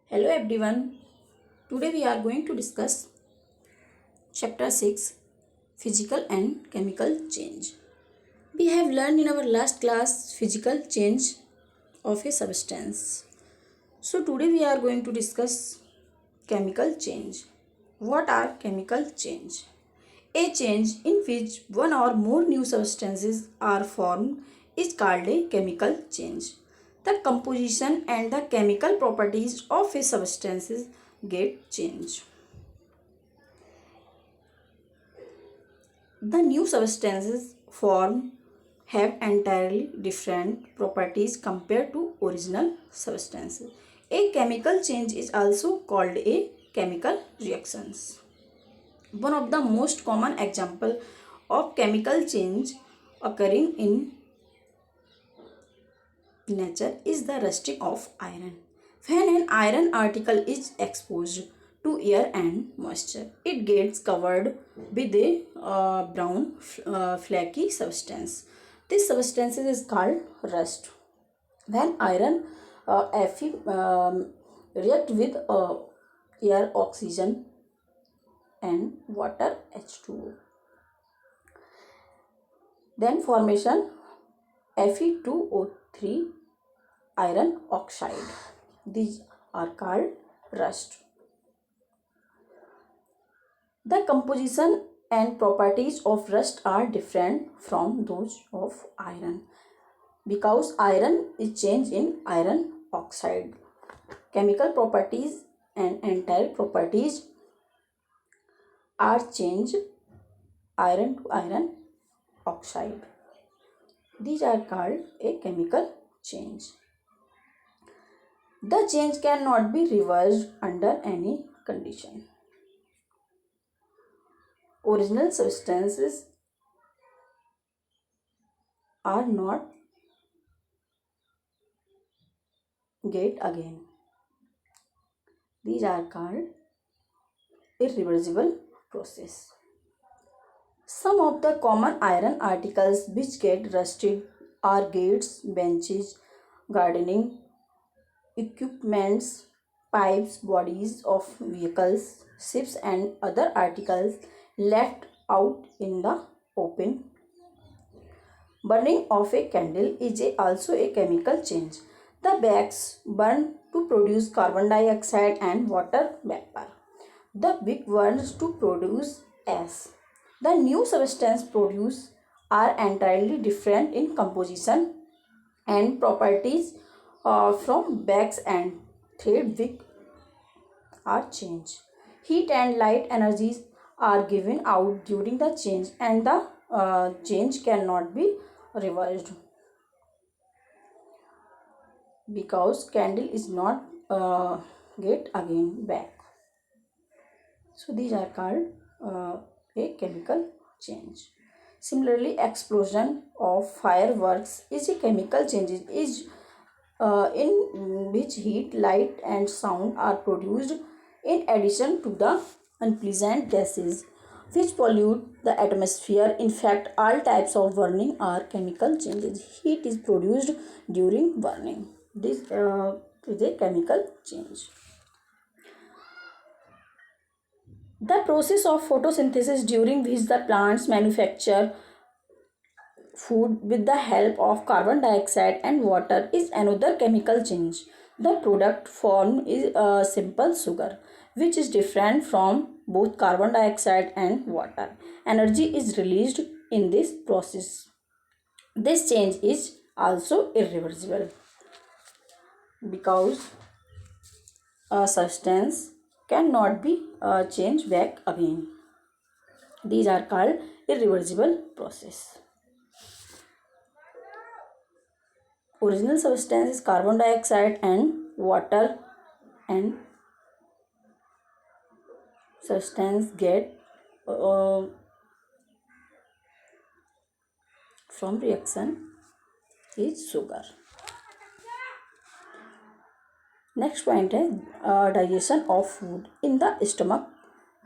Hello everyone. Today we are going to discuss Chapter 6 Physical and Chemical Change. We have learned in our last class physical change of a substance. So today we are going to discuss chemical change. What are chemical change? A change in which one or more new substances are formed is called a chemical change. The composition and the chemical properties of a substance get changed. The new substances formed have entirely different properties compared to original substances. A chemical change is also called a chemical reactions. One of the most common example of chemical change occurring in nature is the rusting of iron. When an iron article is exposed to air and moisture, it gets covered with a brown flaky substance. This substance is called rust. When iron Fe react with air, oxygen and water H2O, then formation Fe2O3 iron oxide. These are called rust. The composition and properties of rust are different from those of iron because iron is changed in iron oxide. Chemical properties and entire properties are changed iron to iron oxide. These are called a chemical change. The change cannot be reversed under any condition. Original substances are not get again. These are called irreversible process. Some of the common iron articles which get rusted are gates, benches, gardening equipments, pipes, bodies of vehicles, ships and other articles left out in the open. Burning of a candle is also a chemical change. The wax burn to produce carbon dioxide and water vapor. The wick burns to produce ash. The new substance produced are entirely different in composition and properties from wax and thread wick are changed. Heat and light energies are given out during the change and the change cannot be reversed because candle is not get again back. So these are called a chemical change. Similarly, explosion of fireworks is a chemical change in which heat, light and sound are produced in addition to the unpleasant gases which pollute the atmosphere. In fact, all types of burning are chemical changes. Heat is produced during burning. This is a chemical change. The process of photosynthesis during which the plants manufacture food with the help of carbon dioxide and water is another chemical change. The product formed is a simple sugar, which is different from both carbon dioxide and water. Energy is released in this process. This change is also irreversible because a substance cannot be changed back again. These are called irreversible process. Original substance is carbon dioxide and water, and substance get from reaction is sugar. Next point is digestion of food in the stomach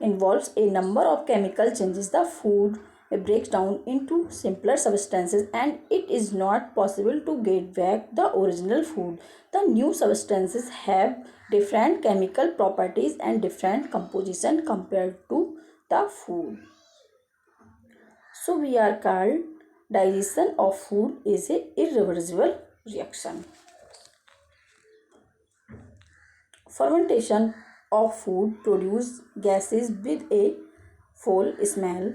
involves a number of chemical changes. The food breaks down into simpler substances and it is not possible to get back the original food. The new substances have different chemical properties and different composition compared to the food. So we are called digestion of food is a irreversible reaction. Fermentation of food produces gases with a foul smell.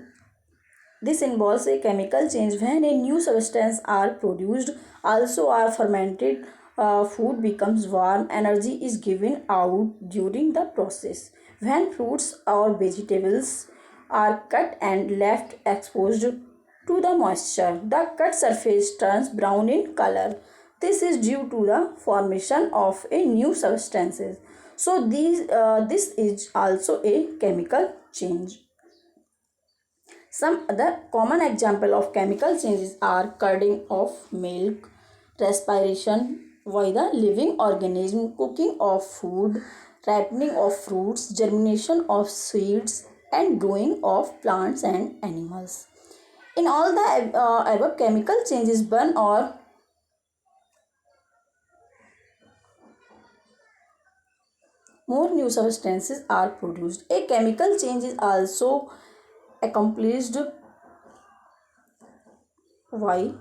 This involves a chemical change when a new substance are produced. Also, our fermented food becomes warm. Energy is given out during the process. When fruits or vegetables are cut and left exposed to the moisture, the cut surface turns brown in color. This is due to the formation of a new substances. So, this is also a chemical change. Some other common example of chemical changes are curding of milk, respiration by the living organism, cooking of food, ripening of fruits, germination of seeds, and growing of plants and animals. In all the above chemical changes, burn or more new substances are produced. A chemical change is also accomplished by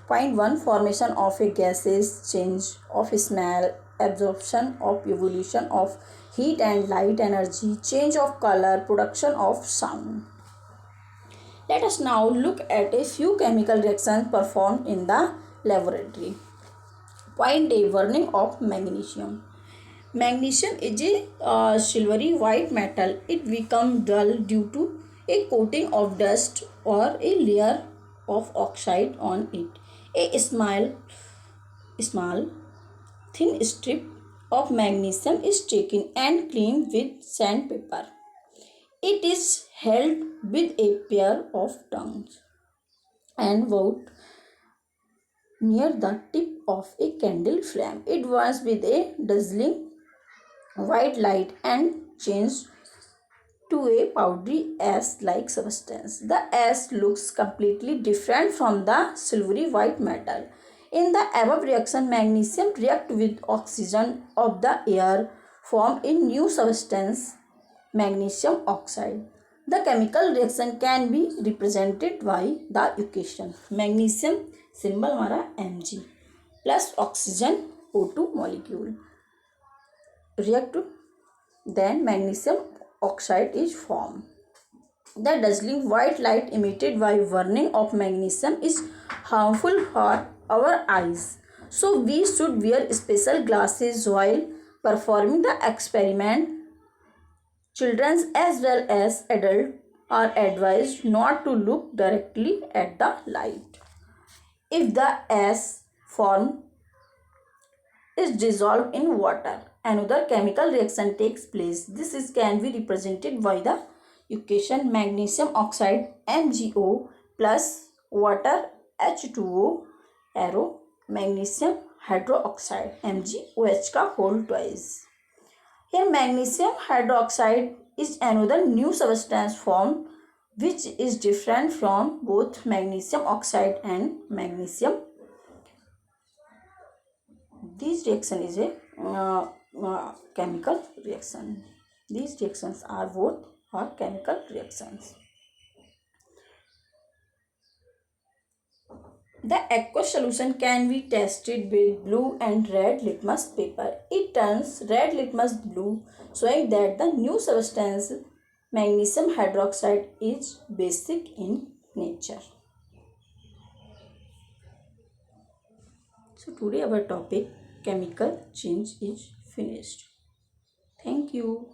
Point 1. Formation of a gases, change of smell, absorption of evolution of heat and light energy, change of color, production of sound. Let us now look at a few chemical reactions performed in the laboratory. Point A. Burning of magnesium. Magnesium is a silvery white metal. It becomes dull due to a coating of dust or a layer of oxide on it. A small thin strip of magnesium is taken and cleaned with sandpaper. It is held with a pair of tongs and brought near the tip of a candle flame. It burns with a dazzling white light and changed to a powdery ash-like substance. The ash looks completely different from the silvery white metal. In the above reaction, magnesium reacts with oxygen of the air, form a new substance, magnesium oxide. The chemical reaction can be represented by the equation. Magnesium symbol हमारा Mg plus oxygen O2 molecule react, then magnesium oxide is formed. The dazzling white light emitted by burning of magnesium is harmful for our eyes. So we should wear special glasses while performing the experiment. Children as well as adults are advised not to look directly at the light. If the ash form is dissolved in water, another chemical reaction takes place. This can be represented by the equation magnesium oxide MgO plus water H2O arrow magnesium hydroxide MgOH का whole twice. Here magnesium hydroxide is another new substance formed which is different from both magnesium oxide and magnesium. This reaction is a chemical reaction. These reactions are both are chemical reactions. The aqueous solution can be tested with blue and red litmus paper. It turns red litmus blue, showing that the new substance magnesium hydroxide is basic in nature. So today our topic chemical change is finished. Thank you.